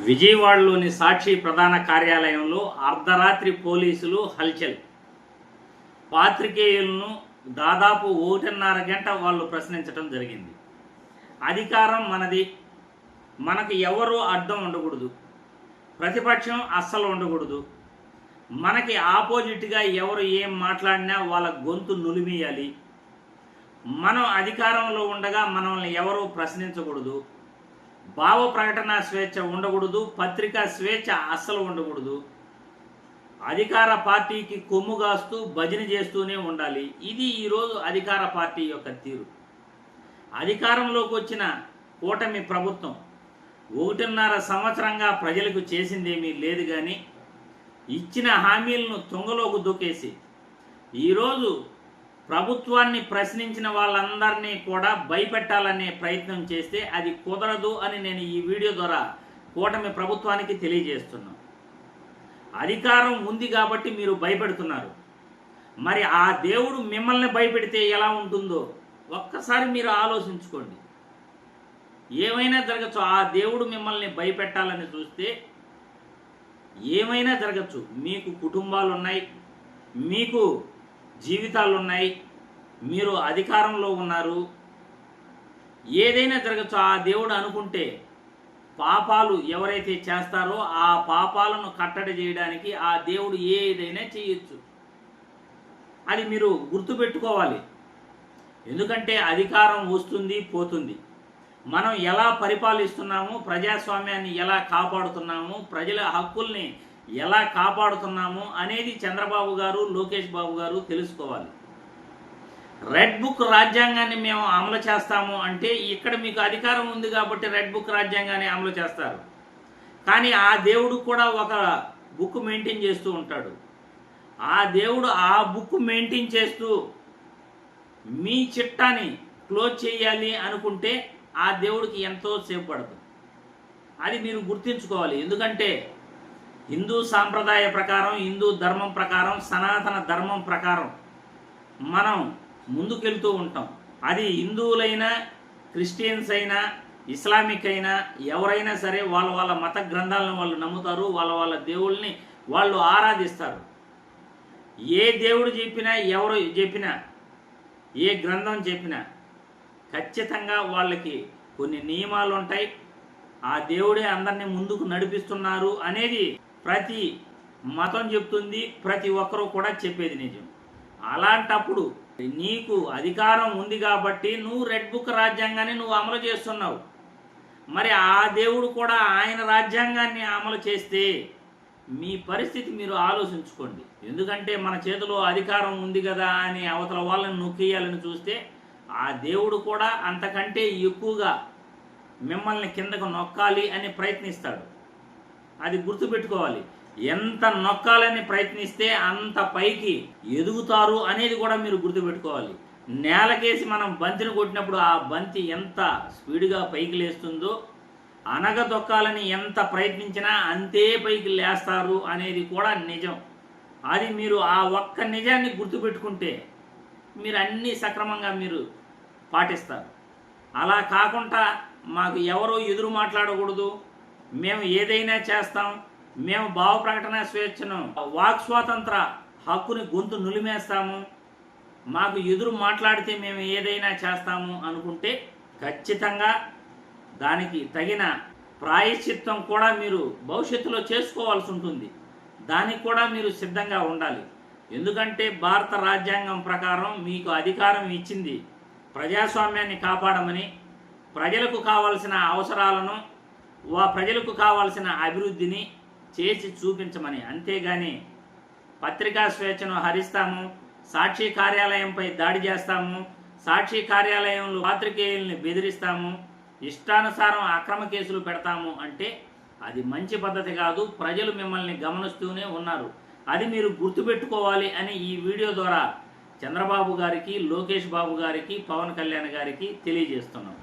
విజయవాడలోని సాక్షి ప్రధాన కార్యాలయంలో అర్ధరాత్రి పోలీసులు హల్చల్. పాత్రికేయులను దాదాపు 1.5 గంట వాళ్ళు ప్రశ్నించడం జరిగింది. అధికారం మనది, మనకు ఎవరు అడ్డం ఉండకూడదు, ప్రతిపక్షం అస్సలు ఉండకూడదు, మనకి ఆపోజిట్గా ఎవరు ఏం మాట్లాడినా వాళ్ళ గొంతు నులిమేయాలి, మనం అధికారంలో ఉండగా మనల్ని ఎవరు ప్రశ్నించకూడదు, భావ ప్రకటన స్వేచ్ఛ ఉండకూడదు, పత్రికా స్వేచ్ఛ అస్సలు ఉండకూడదు, అధికార పార్టీకి కొమ్ము కాస్తూ భజన చేస్తూనే ఉండాలి. ఇది ఈరోజు అధికార పార్టీ యొక్క తీరు. అధికారంలోకి వచ్చిన కూటమి ప్రభుత్వం 1.5 సంవత్సరంగా ప్రజలకు చేసిందేమీ లేదు, కానీ ఇచ్చిన హామీలను తుంగలోకి దూకేసి ఈరోజు ప్రభుత్వాన్ని ప్రశ్నించిన వాళ్ళందరినీ కూడా భయపెట్టాలనే ప్రయత్నం చేస్తే అది కుదరదు అని నేను ఈ వీడియో ద్వారా కూటమి ప్రభుత్వానికి తెలియజేస్తున్నాను. అధికారం ఉంది కాబట్టి మీరు భయపెడుతున్నారు. మరి ఆ దేవుడు మిమ్మల్ని భయపెడితే ఎలా ఉంటుందో ఒక్కసారి మీరు ఆలోచించుకోండి. ఏమైనా జరగచ్చు. ఆ దేవుడు మిమ్మల్ని భయపెట్టాలని చూస్తే ఏమైనా జరగచ్చు. మీకు కుటుంబాలు ఉన్నాయి, మీకు జీవితాలు ఉన్నాయి, మీరు అధికారంలో ఉన్నారు, ఏదైనా జరగచ్చు. ఆ దేవుడు అనుకుంటే పాపాలు ఎవరైతే చేస్తారో ఆ పాపాలను కట్టడి చేయడానికి ఆ దేవుడు ఏదైనా చేయొచ్చు. అది మీరు గుర్తుపెట్టుకోవాలి. ఎందుకంటే అధికారం వస్తుంది పోతుంది. మనం ఎలా పరిపాలిస్తున్నాము, ప్రజాస్వామ్యాన్ని ఎలా కాపాడుతున్నాము, ప్రజల హక్కుల్ని ఎలా కాపాడుతున్నాము అనేది చంద్రబాబు గారు, లోకేష్ బాబు గారు తెలుసుకోవాలి. రెడ్ బుక్ రాజ్యాంగాన్ని మేము అమలు చేస్తాము అంటే ఇక్కడ మీకు అధికారం ఉంది కాబట్టి రెడ్ బుక్ రాజ్యాంగాన్ని అమలు చేస్తారు. కానీ ఆ దేవుడు కూడా ఒక బుక్ మెయింటైన్ చేస్తూ ఉంటాడు. ఆ దేవుడు ఆ బుక్ మెయింటైన్ చేస్తూ మీ చిట్టాని క్లోజ్ చేయాలి అనుకుంటే ఆ దేవుడికి ఎంతో సేపు పడుతుంది. అది మీరు గుర్తుంచుకోవాలి. ఎందుకంటే హిందూ సాంప్రదాయ ప్రకారం, హిందూ ధర్మం ప్రకారం, సనాతన ధర్మం ప్రకారం మనం ముందుకెళ్తూ ఉంటాం. అది హిందువులైనా, క్రిస్టియన్స్ అయినా, ఇస్లామిక్ అయినా, ఎవరైనా సరే వాళ్ళ వాళ్ళ మత గ్రంథాలను వాళ్ళు నమ్ముతారు, వాళ్ళ వాళ్ళ దేవుళ్ళని వాళ్ళు ఆరాధిస్తారు. ఏ దేవుడు చెప్పినా, ఎవరు చెప్పినా, ఏ గ్రంథం చెప్పినా ఖచ్చితంగా వాళ్ళకి కొన్ని నియమాలు ఉంటాయి. ఆ దేవుడే అందరినీ ముందుకు నడిపిస్తున్నారు అనేది ప్రతి మతం చెప్తుంది, ప్రతి ఒక్కరూ కూడా చెప్పేది నిజం. అలాంటప్పుడు నీకు అధికారం ఉంది కాబట్టి నువ్వు రెడ్ బుక్ రాజ్యాంగాన్ని నువ్వు అమలు చేస్తున్నావు. మరి ఆ దేవుడు కూడా ఆయన రాజ్యాంగాన్ని అమలు చేస్తే మీ పరిస్థితి మీరు ఆలోచించుకోండి. ఎందుకంటే మన చేతిలో అధికారం ఉంది కదా అని అవతల వాళ్ళని నొక్కేయాలని చూస్తే ఆ దేవుడు కూడా అంతకంటే ఎక్కువగా మిమ్మల్ని కిందకు నొక్కాలి అని ప్రయత్నిస్తాడు. అది గుర్తుపెట్టుకోవాలి. ఎంత నొక్కాలని ప్రయత్నిస్తే అంత పైకి ఎదుగుతారు అనేది కూడా మీరు గుర్తుపెట్టుకోవాలి. నేలకేసి మనం బంతిని కొట్టినప్పుడు ఆ బంతి ఎంత స్పీడ్గా పైకి లేస్తుందో, అనగదొక్కాలని ఎంత ప్రయత్నించినా అంతే పైకి లేస్తారు అనేది కూడా నిజం. అది మీరు ఆ ఒక్క నిజాన్ని గుర్తుపెట్టుకుంటే మీరు అన్నీ సక్రమంగా మీరు పాటిస్తారు. అలా కాకుండా మాకు ఎవరో ఎదురు మాట్లాడకూడదు, మేము ఏదైనా చేస్తాం, మేము భావ ప్రకటన స్వేచ్ఛను, వాక్ స్వాతంత్ర హక్కుని గొంతు నులిమేస్తాము, మాకు ఎదురు మాట్లాడితే మేము ఏదైనా చేస్తాము అనుకుంటే ఖచ్చితంగా దానికి తగిన ప్రాయశ్చిత్తం కూడా మీరు భవిష్యత్తులో చేసుకోవాల్సి ఉంటుంది. దానికి కూడా మీరు సిద్ధంగా ఉండాలి. ఎందుకంటే భారత రాజ్యాంగం ప్రకారం మీకు అధికారం ఇచ్చింది ప్రజాస్వామ్యాన్ని కాపాడమని, ప్రజలకు కావాల్సిన అవసరాలను, ప్రజలకు కావాల్సిన అభివృద్ధిని చేసి చూపించమని. అంతేగాని పత్రికా స్వేచ్ఛను హరిస్తాము, సాక్షి కార్యాలయంపై దాడి చేస్తాము, సాక్షి కార్యాలయంలో పాత్రికేయుల్ని బెదిరిస్తాము, ఇష్టానుసారం అక్రమ కేసులు పెడతాము అంటే అది మంచి పద్ధతి కాదు. ప్రజలు మిమ్మల్ని గమనిస్తూనే ఉన్నారు. అది మీరు గుర్తుపెట్టుకోవాలి అని ఈ వీడియో ద్వారా చంద్రబాబు గారికి, లోకేష్ బాబు గారికి, పవన్ కళ్యాణ్ గారికి తెలియజేస్తున్నాం.